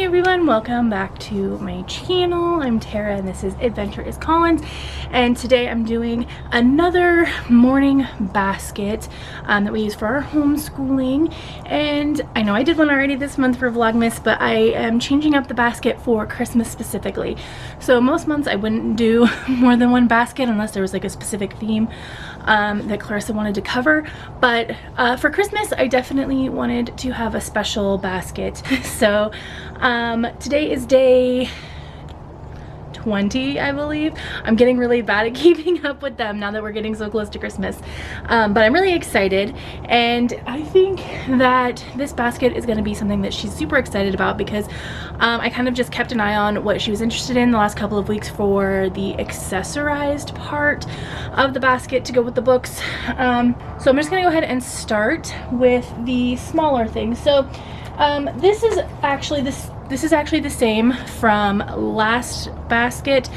everyone, welcome back to my channel. I'm Tara and this is Adventure is Collins, and today I'm doing another morning basket that we use for our homeschooling. And I know I did one already this month for Vlogmas, but I am changing up the basket for Christmas specifically. So most months I wouldn't do more than one basket unless there was like a specific theme that Clarissa wanted to cover, but for Christmas I definitely wanted to have a special basket. So today is day 20, I believe. I'm getting really bad at keeping up with them now that we're getting so close to Christmas, but I'm really excited, and I think that this basket is going to be something that she's super excited about because I kind of just kept an eye on what she was interested in the last couple of weeks for the accessorized part of the basket to go with the books. So I'm just going to go ahead and start with the smaller things. So this is actually the same from last basket.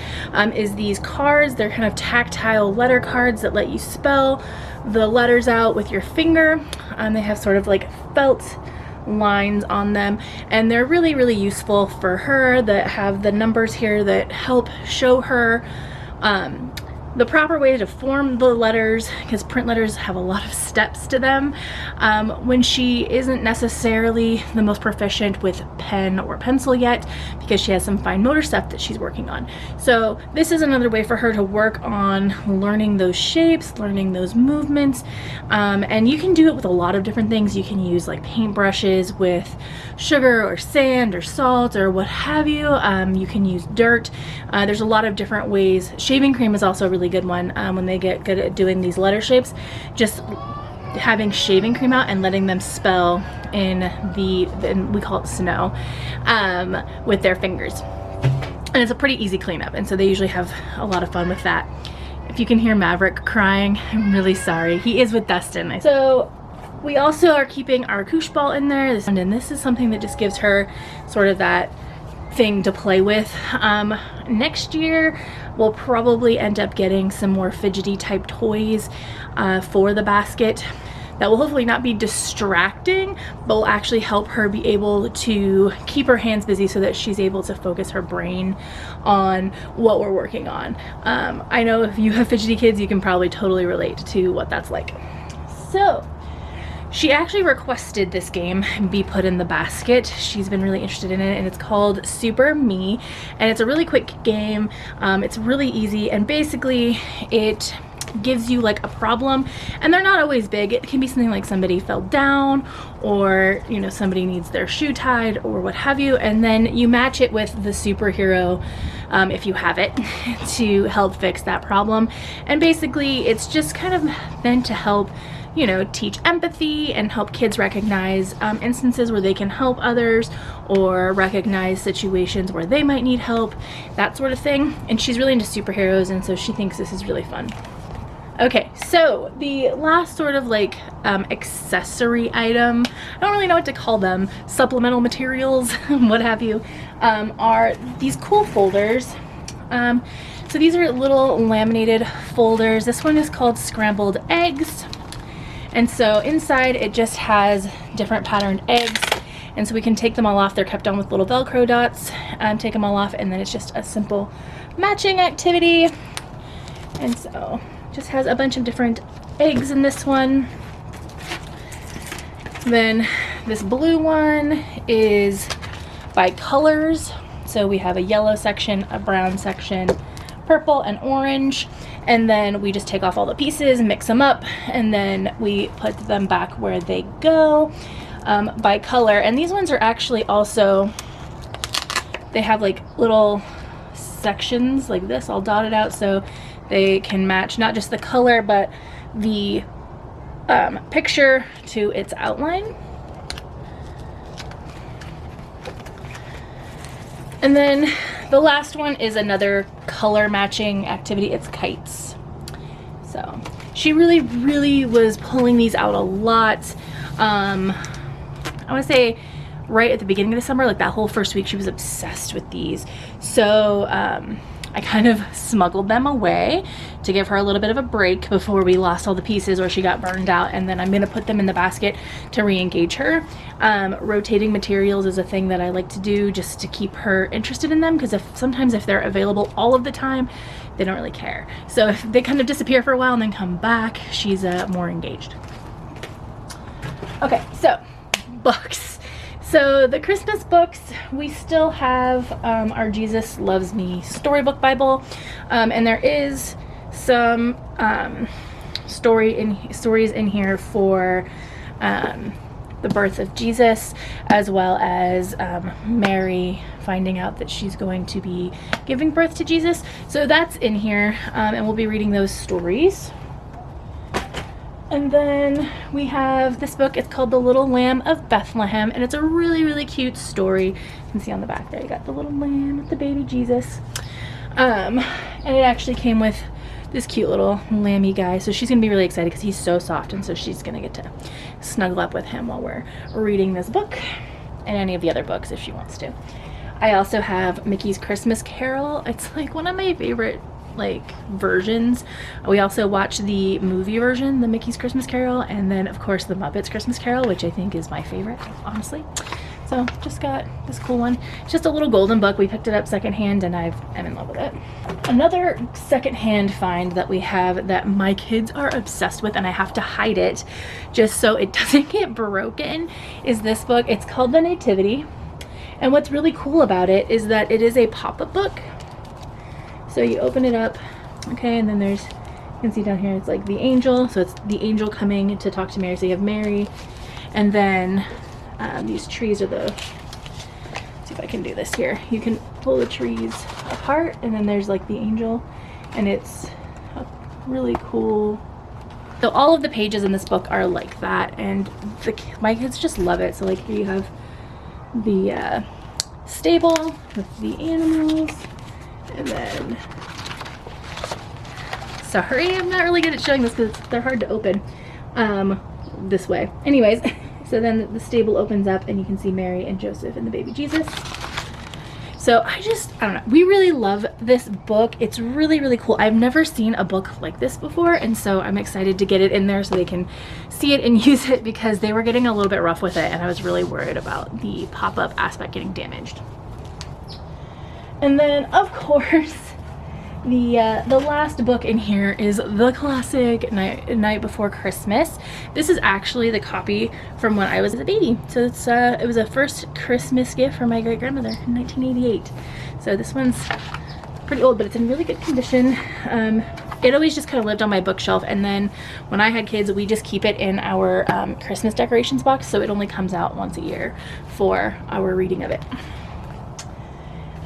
Is these cards. They're kind of tactile letter cards that let you spell the letters out with your finger. They have sort of like felt lines on them, and they're really useful for her, that have the numbers here that help show her the proper way to form the letters, because print letters have a lot of steps to them when she isn't necessarily the most proficient with pen or pencil yet, because she has some fine motor stuff that she's working on. So this is another way for her to work on learning those shapes, learning those movements, and you can do it with a lot of different things. You can use like paint brushes with sugar or sand or salt or what have you. You can use dirt. There's a lot of different ways. Shaving cream is also a really good one when they get good at doing these letter shapes. Just having shaving cream out and letting them spell in we call it snow, with their fingers. And it's a pretty easy cleanup, and so they usually have a lot of fun with that. If you can hear Maverick crying, I'm really sorry. He is with Dustin. So we also are keeping our koosh ball in there, and this is something that just gives her sort of that thing to play with. Next year we'll probably end up getting some more fidgety type toys for the basket that will hopefully not be distracting, but will actually help her be able to keep her hands busy so that she's able to focus her brain on what we're working on. I know if you have fidgety kids, you can probably totally relate to what that's like. So she actually requested this game be put in the basket. She's been really interested in it, and it's called Super Me, and it's a really quick game. It's really easy, and basically it gives you like a problem, and they're not always big. It can be something like somebody fell down, or you know, somebody needs their shoe tied or what have you, and then you match it with the superhero, if you have it, to help fix that problem. And basically it's just kind of meant to help, you know, teach empathy and help kids recognize instances where they can help others, or recognize situations where they might need help, that sort of thing. And she's really into superheroes, and so she thinks this is really fun. Okay, so the last sort of like accessory item, I don't really know what to call them, supplemental materials, what have you, are these cool folders. So these are little laminated folders. This one is called Scrambled Eggs. And so inside it just has different patterned eggs, and so we can take them all off. They're kept on with little Velcro dots, take them all off, and then it's just a simple matching activity. And so just has a bunch of different eggs in this one. Then this blue one is by colors. So we have a yellow section, a brown section, purple and orange, and then we just take off all the pieces, mix them up, and then we put them back where they go, by color. And these ones are actually also, they have like little sections like this all dotted out, so they can match not just the color but the picture to its outline. And then the last one is another color matching activity. It's kites. So she really was pulling these out a lot. I want to say right at the beginning of the summer, like that whole first week, she was obsessed with these. So I kind of smuggled them away to give her a little bit of a break before we lost all the pieces or she got burned out, and then I'm gonna put them in the basket to re-engage her. Rotating materials is a thing that I like to do just to keep her interested in them, because sometimes if they're available all of the time, they don't really care. So if they kind of disappear for a while and then come back, she's more engaged. Okay, so books. So the Christmas books, we still have our Jesus Loves Me storybook Bible, and there is some stories in here for the birth of Jesus, as well as Mary finding out that she's going to be giving birth to Jesus. So that's in here, and we'll be reading those stories. And then we have this book. It's called The Little Lamb of Bethlehem, and it's a really, really cute story. You can see on the back there, you got the little lamb with the baby Jesus. And it actually came with this cute little lammy guy. So she's gonna be really excited because he's so soft, and so she's gonna get to snuggle up with him while we're reading this book and any of the other books if she wants to. I also have Mickey's Christmas Carol. It's like one of my favorite versions. We also watch the movie version, the Mickey's Christmas Carol, and then of course the Muppets Christmas Carol, which I think is my favorite, honestly. So just got this cool one. It's just a little golden book. We picked it up secondhand and I'm in love with it. Another secondhand find that we have that my kids are obsessed with, and I have to hide it just so it doesn't get broken, is this book. It's called The Nativity, and what's really cool about it is that it is a pop-up book. So you open it up, okay, and then there's, you can see down here, it's like the angel. So it's the angel coming to talk to Mary. So you have Mary, and then these trees are let's see if I can do this here. You can pull the trees apart, and then there's like the angel, and it's really cool. So all of the pages in this book are like that, and my kids just love it. So like here you have the stable with the animals. And then, sorry, I'm not really good at showing this because they're hard to open this way. Anyways, so then the stable opens up and you can see Mary and Joseph and the baby Jesus. So I don't know, we really love this book. It's really, really cool. I've never seen a book like this before, and so I'm excited to get it in there so they can see it and use it, because they were getting a little bit rough with it and I was really worried about the pop-up aspect getting damaged. And then, of course, the last book in here is the classic Night Before Christmas. This is actually the copy from when I was a baby. So it was a first Christmas gift from my great-grandmother in 1988. So this one's pretty old, but it's in really good condition. It always just kind of lived on my bookshelf, and then when I had kids, we just keep it in our Christmas decorations box, so it only comes out once a year for our reading of it.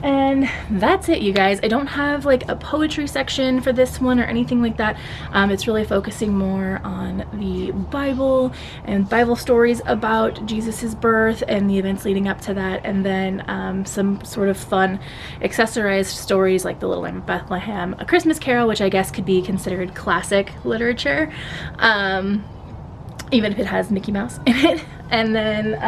And that's it, you guys. I don't have like a poetry section for this one or anything like that. It's really focusing more on the Bible and Bible stories about Jesus's birth and the events leading up to that, and then some sort of fun accessorized stories like The Little Lamb of Bethlehem, A Christmas Carol, which I guess could be considered classic literature, even if it has Mickey Mouse in it. And then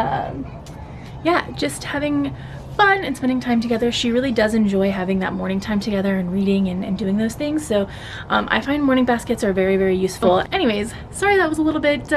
yeah, just having fun and spending time together. She really does enjoy having that morning time together and reading and doing those things. So I find morning baskets are very, very useful. Anyways, sorry that was a little bit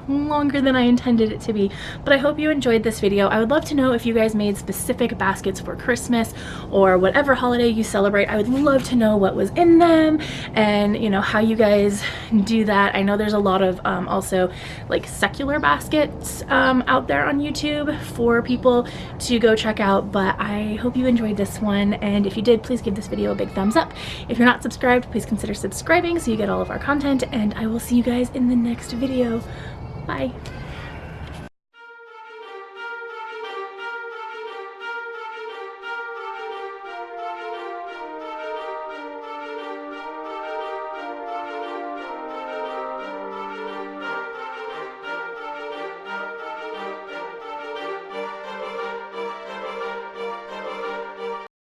longer than I intended it to be, but I hope you enjoyed this video. I would love to know if you guys made specific baskets for Christmas or whatever holiday you celebrate. I would love to know what was in them and, you know, how you guys do that. I know there's a lot of also like secular baskets out there on YouTube for people to go check out, but I hope you enjoyed this one, and if you did, please give this video a big thumbs up. If you're not subscribed, please consider subscribing so you get all of our content, and I will see you guys in the next video. Bye.